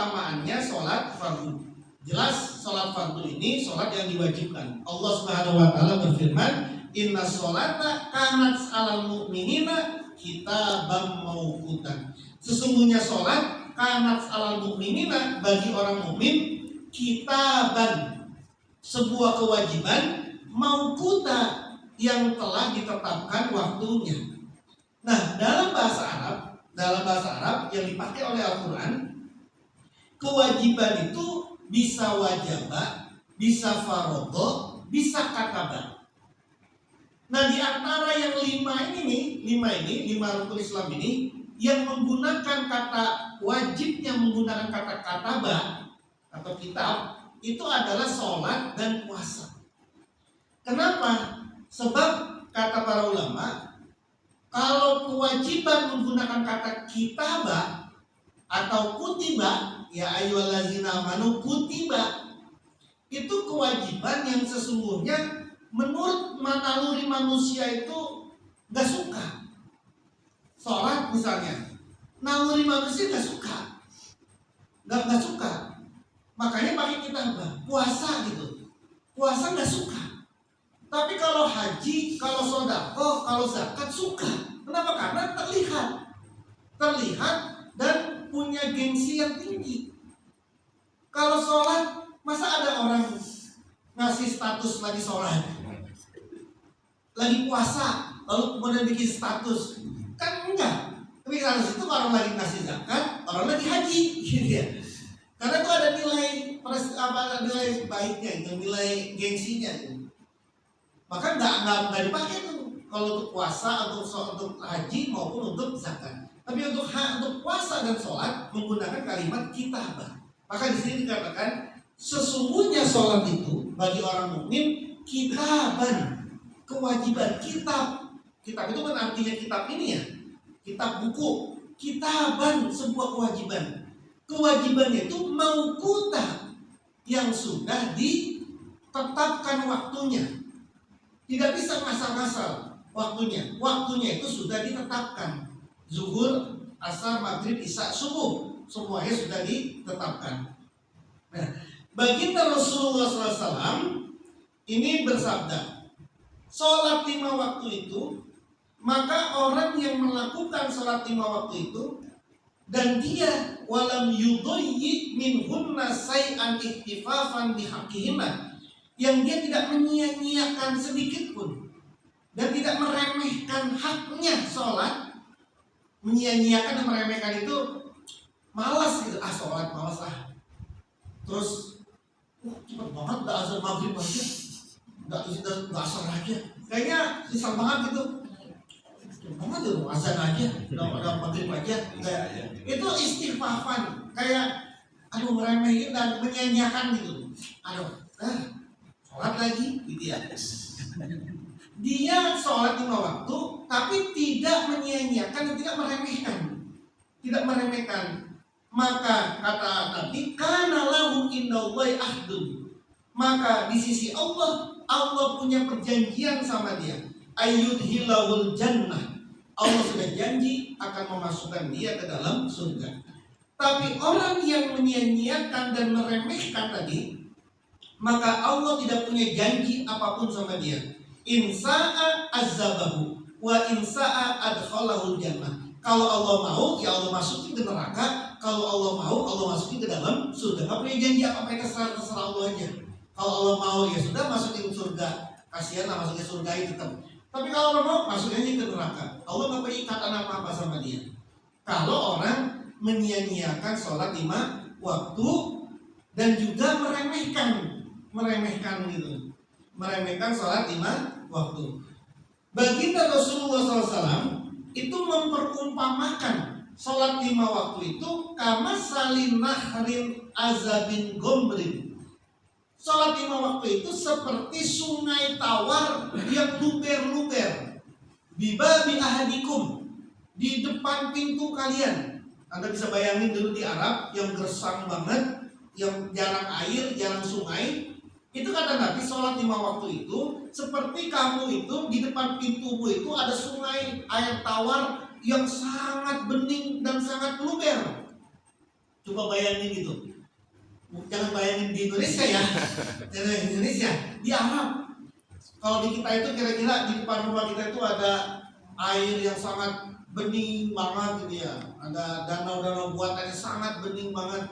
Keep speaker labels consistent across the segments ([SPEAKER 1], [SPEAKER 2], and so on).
[SPEAKER 1] keutamaannya sholat fardu. Jelas sholat fardu ini sholat yang diwajibkan. Allah Subhanahu wa taala berfirman, "Inna sholata kanat 'alal mu'minina kitaban mauqutan." Sesungguhnya sholat kanat 'alal mu'minina, bagi orang mukmin, kitaban, sebuah kewajiban, mauquta, yang telah ditetapkan waktunya. Nah, dalam bahasa Arab yang dipakai oleh Al-Quran, kewajiban itu bisa wajaba, bisa farodho, bisa kataba. Nah, di antara yang lima rukun Islam ini, yang menggunakan kata wajib, yang menggunakan kata kataba atau kitab, itu adalah sholat dan puasa. Kenapa? Sebab kata para ulama, kalau kewajiban menggunakan kata kitaba atau kutiba, ya ayyuhallazina amanu kutiba, itu kewajiban yang sesungguhnya menurut naluri manusia itu gak suka. Sholat misalnya, naluri manusia gak suka, gak suka. Makanya pakai kitabah. Puasa gitu, puasa gak suka. Tapi kalau haji, kalau sodako, kalau zakat suka. Kenapa? Karena terlihat dan punya gengsi yang tinggi. Kalau sholat, masa ada orang ngasih status lagi sholat, lagi puasa, lalu kemudian bikin status? Kan enggak. Tapi status itu orang lagi ngasih zakat, orang lagi haji, gitu ya. Karena itu ada nilai baiknya, itu nilai gengsinya itu. Maka nggak dipakai tuh kalau untuk puasa, untuk haji maupun untuk zakat. Tapi untuk puasa dan sholat menggunakan kalimat kitabah. Maka di sini dikatakan sesungguhnya sholat itu bagi orang mukmin kitaban, kewajiban. Kitab itu kan artinya kitab ini ya, kitab buku. Kitaban, sebuah kewajiban. Kewajibannya itu mauquta, yang sudah ditetapkan waktunya. Tidak bisa ngasal-ngasal waktunya. Waktunya itu sudah ditetapkan. Zuhur, asar, maghrib, isya, subuh, semuanya sudah ditetapkan. Nah, baginda Rasulullah SAW ini bersabda, sholat 5 waktu itu, maka orang yang melakukan sholat 5 waktu itu, dan dia walam yudhayyi minhunna say'an ihtifafan bihaqihima, yang dia tidak menyia-nyiakan sedikit pun dan tidak meremehkan haknya sholat. Menyia-nyiakan dan meremehkan itu malas gitu, sholat malas terus cepet banget udah azan maghrib aja, udah asar aja, kayaknya susah banget gitu, cepet banget tuh azan aja, udah maghrib aja. Itu istighfafan, kayak meremehin dan menyia-nyiakan gitu. Sholat lagi gitu ya. Dia sholat 5 waktu, tapi tidak menyia-nyiakan dan tidak meremehkan. Maka kata Nabi, kana lahu indallahi ahdun, maka di sisi Allah punya perjanjian sama dia, ayyudhilahul jannah, Allah sudah janji akan memasukkan dia ke dalam surga. Tapi orang yang menyia-nyiakan dan meremehkan tadi, maka Allah tidak punya janji apapun sama dia. Insa'a azabahu wa insa'a adkhalahul jannah. Kalau Allah mau, ya Allah masukin ke neraka. Kalau Allah mau, Allah masukin ke dalam surga. Gak punya janji apa-apa, terserah Allah aja. Kalau Allah mau, ya sudah masukin surga. Kasihan lah masukin surga itu tetap. Tapi kalau Allah mau, masukin aja ke neraka. Allah gak punya ikatan apa-apa sama dia. Kalau orang menyia-nyiakan sholat 5 waktu dan juga meremehkan gitu, meremehkan sholat 5 waktu. Baginda Rasulullah SAW itu memperumpamakan sholat 5 waktu itu kama salin nahrin azabin gombrin. Sholat 5 waktu itu seperti sungai tawar yang luber-luber, bibabi ahadikum, di depan pintu kalian. Anda bisa bayangin dulu di Arab yang gersang banget, yang jarang air, jarang sungai. Itu kata Nabi, sholat 5 waktu itu seperti kamu itu di depan pintumu itu ada sungai air tawar yang sangat bening dan sangat luber. Coba bayangin gitu. Jangan bayangin di Indonesia ya. Jangan di Indonesia, di Arab. Kalau di kita itu kira-kira di depan rumah kita itu ada air yang sangat bening banget gitu ya. Ada danau-danau buatannya sangat bening banget.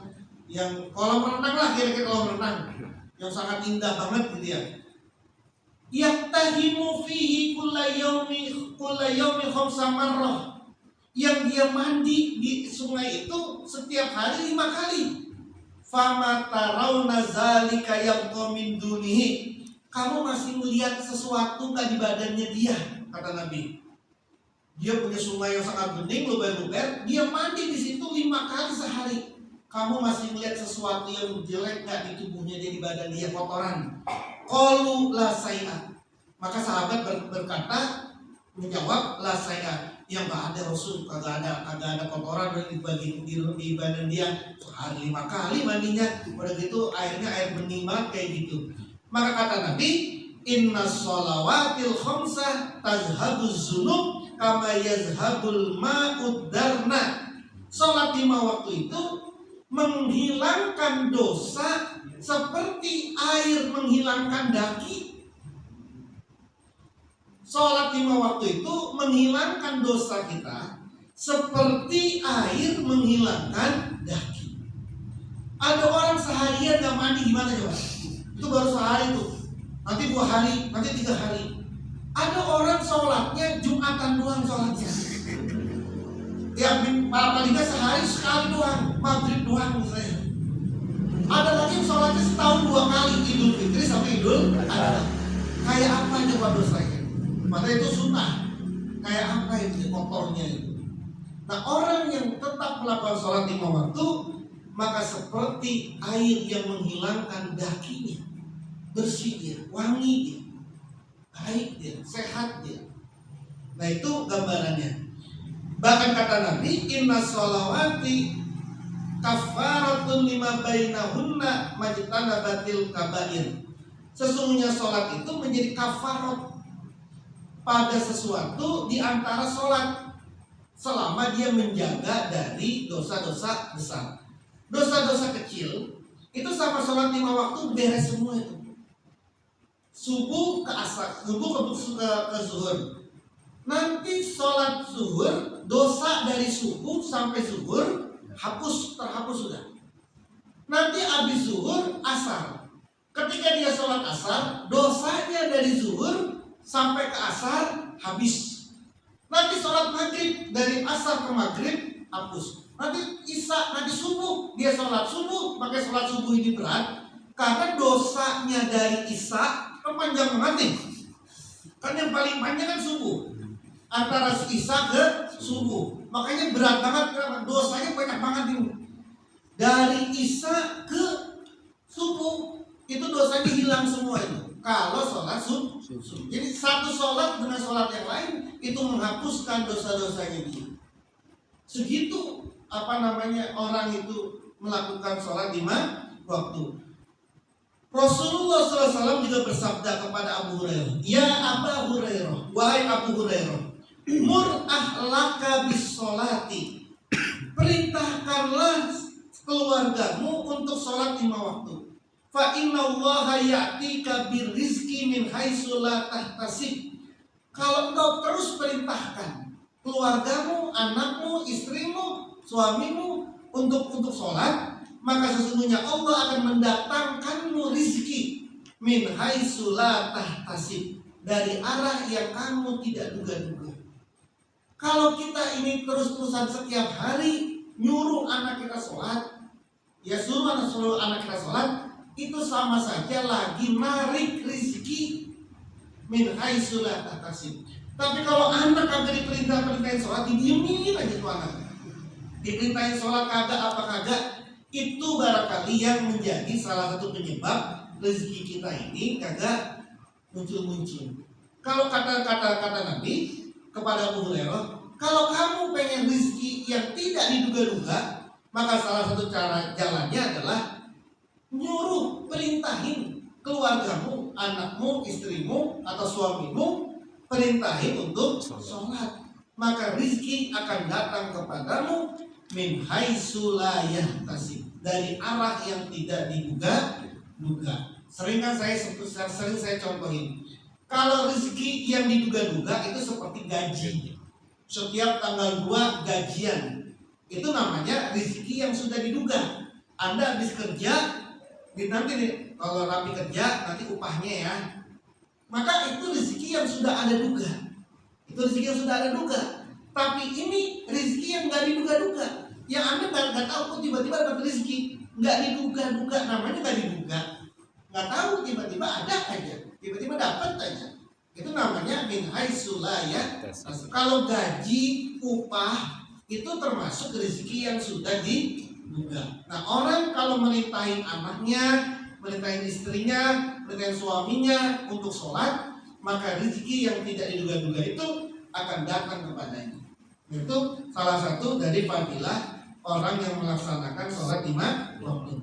[SPEAKER 1] Yang kolam renang lah, kira-kira kolam renang. Yang sangat indah banget gitu ya. Yaktahimu fihi kulla yaumi khamsa marrah. Yang dia mandi di sungai itu setiap hari 5 kali. Fama tarawna zalika yabqa min dunihi. Kamu masih melihat sesuatu gak di badannya dia, kata Nabi. Dia punya sungai yang sangat bening, luber-luber, dia mandi di situ 5 kali sehari. Kamu masih melihat sesuatu yang jelek gak di tubuhnya dia, di badan dia, kotoran. Qalu la say'a. Maka sahabat berkata, menjawab, la say'a. Yang gak ada Rasul, kagak ada kotoran di badan dia. Sehari 5 kali mandinya. Udah gitu airnya air bening banget kayak gitu. Maka kata Nabi, inna sholawatil khamsah tazhabuz zunub kama yazhabul ma'ud darna. Sholat 5 waktu itu menghilangkan dosa seperti air menghilangkan daki. Sholat 5 waktu itu menghilangkan dosa kita seperti air menghilangkan daki. Ada orang seharian gak mandi, gimana coba? Itu baru sehari tuh, nanti 2 hari, nanti 3 hari. Ada orang sholatnya Jumatan doang sholatnya. Ya paling nggak sehari sekali doang, maghrib doang misalnya. Ada lagi yang sholatnya setahun 2 kali, Idul Fitri sama Idul Adha. Kayak apa coba dosanya? Padahal itu sunnah. Kayak apa itu kotornya itu? Nah, orang yang tetap melakukan sholat 5 waktu, maka seperti air yang menghilangkan dakinya, bersih dia, wangi dia, baik dia, sehat dia. Nah, itu gambarannya. Bahkan kata Nabi, inna sholawati kafaratun lima bainahunna majtanabatil kabair. Sesungguhnya sholat itu menjadi kafarat pada sesuatu di antara sholat, selama dia menjaga dari dosa-dosa besar. Dosa-dosa kecil itu sama sholat 5 waktu beres semua itu. Subuh ke asar, subuh ke zuhur. Nanti sholat zuhur, dosa dari subuh sampai zuhur terhapus sudah. Nanti habis zuhur asar. Ketika dia sholat asar, dosanya dari zuhur sampai ke asar habis. Nanti sholat maghrib, dari asar ke maghrib hapus. Nanti isya, nanti subuh, dia sholat subuh. Pakai sholat subuh ini berat karena dosanya dari isya kan panjang banget nih. Kan yang paling panjang kan subuh, antara isya ke subuh. Makanya berat banget, dosanya banyak banget ini. Dari isya ke subuh itu dosanya hilang semua itu. Kalau sholat subuh. Jadi satu sholat dengan sholat yang lain itu menghapuskan dosa-dosanya dia. Segitu orang itu melakukan sholat 5 waktu. Rasulullah SAW juga bersabda kepada Abu Hurairah, ya Abu Hurairah, wahai Abu Hurairah, mur ahlaka bis sholati, perintahkanlah keluargamu untuk sholat 5 waktu. Fa inna Allaha ya'tika birrizqi min haitsu la tahtasib. Kalau engkau terus perintahkan keluargamu, anakmu, istrimu, suamimu untuk sholat, maka sesungguhnya Allah akan mendatangkanmu rizki min haitsu la tahtasib, dari arah yang kamu tidak duga-duga. Kalau kita ini terus-terusan setiap hari nyuruh anak kita sholat, ya suruh anak kita sholat, itu sama saja lagi narik rizki min haitsu la tahtasib. Tapi kalau anak kagak diperintah-perintahin sholat, didiemin aja tuh anak. Diperintahin sholat kagak apa kagak, itu barangkali yang menjadi salah satu penyebab rezeki kita ini kagak muncul-muncul. Kalau kata Nabi kepada Abu Hurairah, kalau kamu pengen rezeki yang tidak diduga-duga, maka salah satu cara jalannya adalah nyuruh, perintahin keluargamu, anakmu, istrimu, atau suamimu, perintahin untuk sholat. Maka rezeki akan datang kepadamu min haitsu la yahtasib, dari arah yang tidak diduga-duga. Sering saya contohin. Kalau rezeki yang diduga-duga itu seperti gaji. Setiap tanggal 2 gajian. Itu namanya rezeki yang sudah diduga. Anda habis kerja, nanti nih, kalau rapi kerja nanti upahnya ya. Maka itu rezeki yang sudah ada duga. Itu rezeki yang sudah ada duga. Tapi ini rezeki yang nggak diduga-duga. Yang Anda nggak tahu kok tiba-tiba dapat rezeki. Nggak diduga-duga, namanya nggak diduga. Nggak tahu, tiba-tiba ada aja. Tiba-tiba dapat aja. Itu namanya min haitsu la yahtasib. Kalau gaji, upah itu termasuk rezeki yang sudah diduga. Nah, orang kalau merintahin anaknya, merintahin istrinya, merintahin suaminya untuk sholat, maka rezeki yang tidak diduga-duga itu akan datang kepadanya. Itu salah satu dari fadilah orang yang melaksanakan sholat lima waktu.